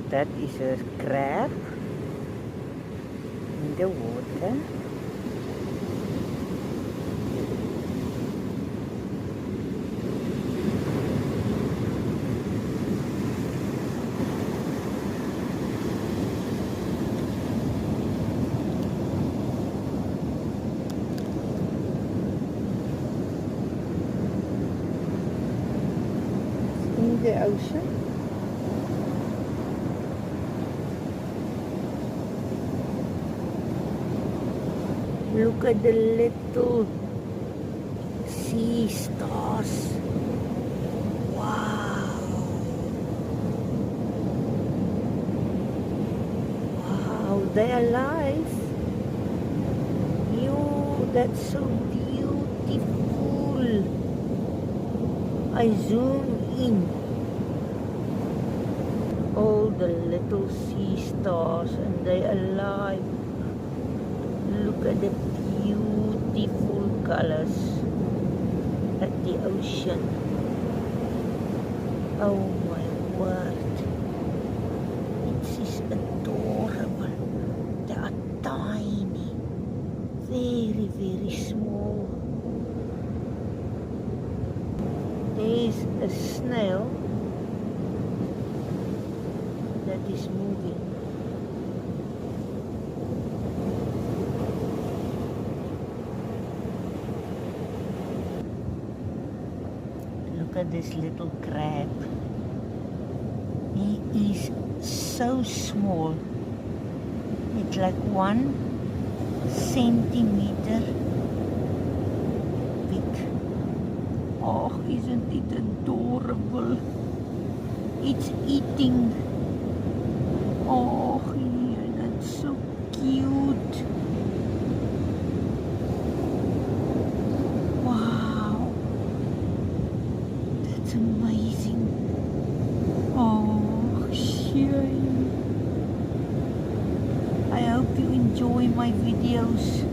That is a crab in the water. In the ocean. Look at the little sea stars. Wow. Wow, they're alive. That's so beautiful. I zoom in. All the little sea stars, and they're alive. Look at the beautiful colors at the ocean. Oh my word. It is adorable. They are tiny. Very, very small. There's a snail that is moving. Look at this little crab. He is so small. It's like 1 centimeter big. Oh, isn't it adorable? It's eating. Oh, yeah, that's so cute. Wow. That's amazing. Oh, shame. I hope you enjoy my videos.